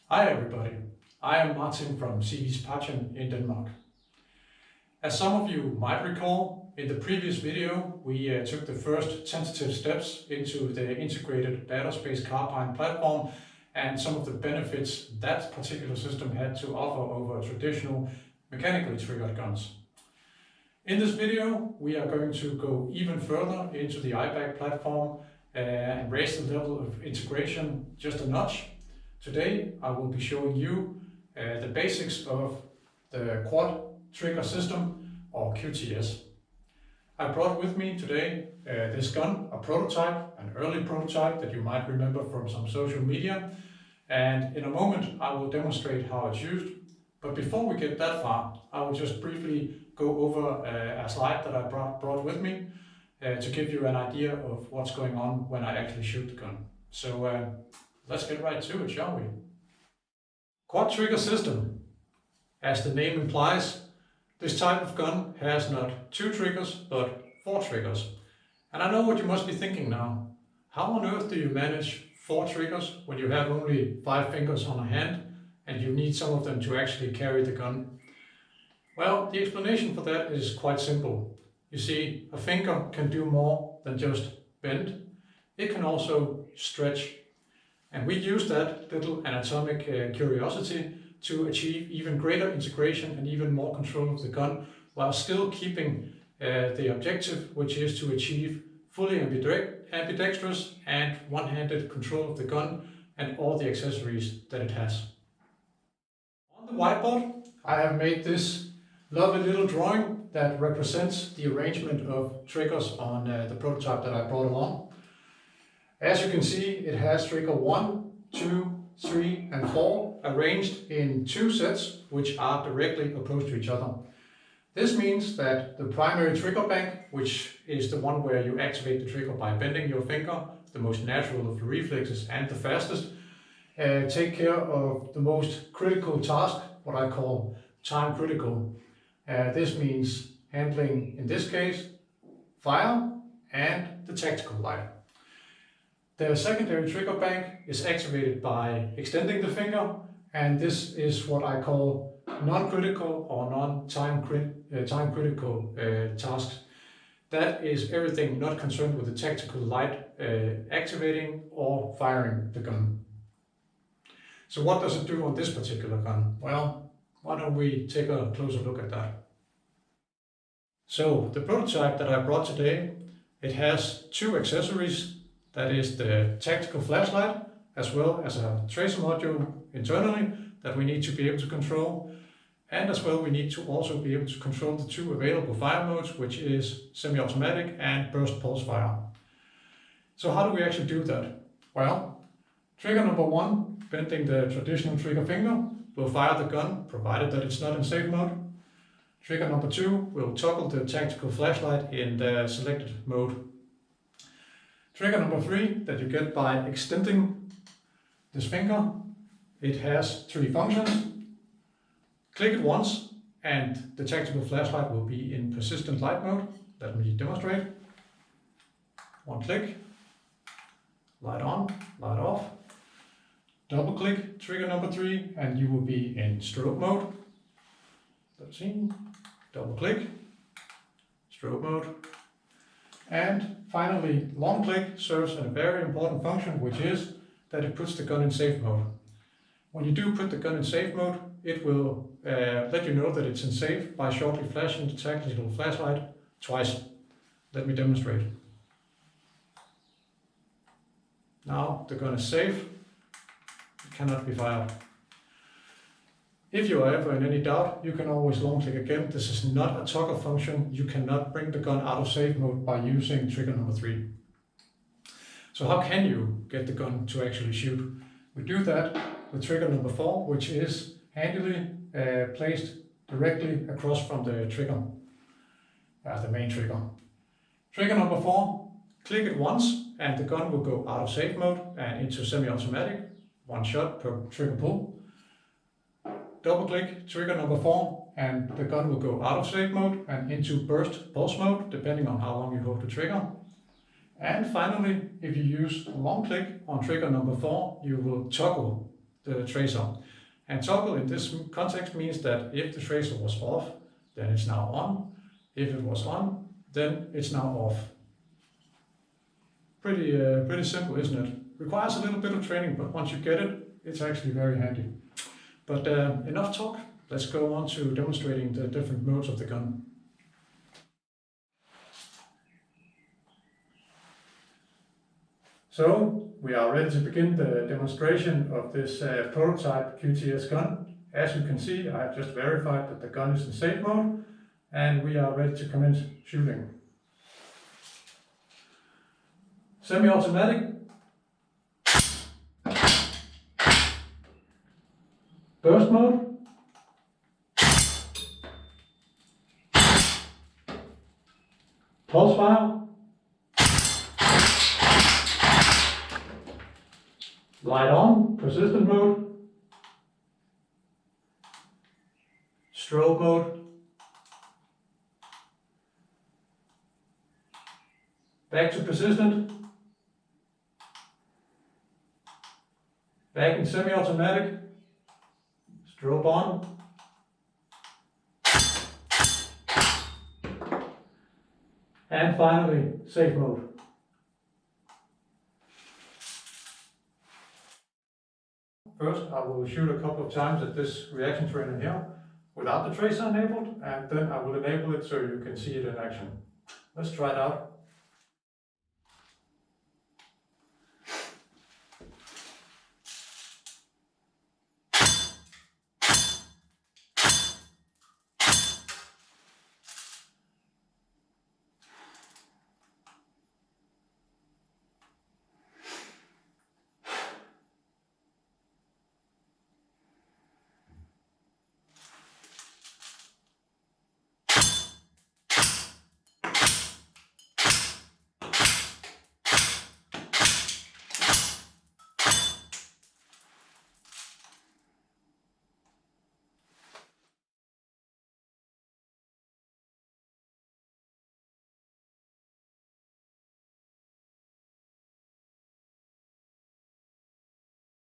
Hi everybody, I am Martin from QTS Progenitor in Denmark. As some of you might recall, in the previous video we took the first tentative steps into the integrated battle-space carbine platform and some of the benefits that particular system had to offer over traditional mechanically triggered guns. In this video we are going to go even further into the IBAC platform and raise the level of integration just a notch. Today I will be showing you the basics of the quad trigger system, or QTS. I brought with me today this gun, a prototype, an early prototype that you might remember from some social media, and in a moment I will demonstrate how it's used. But before we get that far, I will just briefly go over a slide that I brought with me to give you an idea of what's going on when I actually shoot the gun. So let's get right to it, shall we? Quad trigger system. As the name implies, this type of gun has not 2 triggers, but 4 triggers. And I know what you must be thinking now. How on earth do you manage 4 triggers when you have only 5 fingers on a hand and you need some of them to actually carry the gun? Well, the explanation for that is quite simple. You see, a finger can do more than just bend. It can also stretch. And we use that little anatomic curiosity to achieve even greater integration and even more control of the gun, while still keeping the objective, which is to achieve fully ambidextrous and one-handed control of the gun and all the accessories that it has. On the whiteboard, I have made this lovely little drawing that represents the arrangement of triggers on the prototype that I brought along. As you can see, it has trigger 1, 2, 3 and 4 arranged in 2 sets which are directly opposed to each other. This means that the primary trigger bank, which is the one where you activate the trigger by bending your finger, the most natural of the reflexes and the fastest, take care of the most critical task, what I call time critical. This means handling, in this case, fire and the tactical light. The secondary trigger bank is activated by extending the finger, and this is what I call non-critical or non-time critical tasks. That is everything not concerned with the tactical light activating or firing the gun. So what does it do on this particular gun? Well, why don't we take a closer look at that. So the prototype that I brought today, it has 2 accessories. That is the tactical flashlight, as well as a tracer module internally that we need to be able to control. And as well, we need to also be able to control the 2 available fire modes, which is semi-automatic and burst pulse fire. So how do we actually do that? Well, trigger number 1, bending the traditional trigger finger, will fire the gun, provided that it's not in safe mode. Trigger number 2 will toggle the tactical flashlight in the selected mode. Trigger number 3 that you get by extending this finger, it has 3 functions. Click it once and the tactical flashlight will be in persistent light mode. Let me demonstrate. 1 click, light on, light off. Double click trigger number 3 and you will be in strobe mode. Let's see. Double click, strobe mode. And finally, long click serves a very important function, which is that it puts the gun in safe mode. When you do put the gun in safe mode, it will let you know that it's in safe by shortly flashing the tactical flashlight twice. Let me demonstrate. Now the gun is safe, it cannot be fired. If you are ever in any doubt, you can always long click again. This is not a toggle function. You cannot bring the gun out of safe mode by using trigger number 3. So how can you get the gun to actually shoot? We do that with trigger number 4, which is handily placed directly across from the trigger, the main trigger. Trigger number 4, click it once and the gun will go out of safe mode and into semi-automatic, 1 shot per trigger pull. Double click trigger number 4 and the gun will go out of safe mode and into burst pulse mode, depending on how long you hold the trigger. And finally, if you use long click on trigger number 4, you will toggle the tracer. And toggle in this context means that if the tracer was off, then it's now on. If it was on, then it's now off. Pretty simple, isn't it? Requires a little bit of training, but once you get it, it's actually very handy. But enough talk. Let's go on to demonstrating the different modes of the gun. So we are ready to begin the demonstration of this prototype QTS gun. As you can see, I have just verified that the gun is in safe mode, and we are ready to commence shooting. Semi-automatic. Burst mode. Pulse fire. Light on, persistent mode. Strobe mode. Back to persistent. Back in semi-automatic. Strobe on. And finally, safe mode. First, I will shoot a couple of times at this reaction trainer here without the tracer enabled, and then I will enable it so you can see it in action. Let's try it out.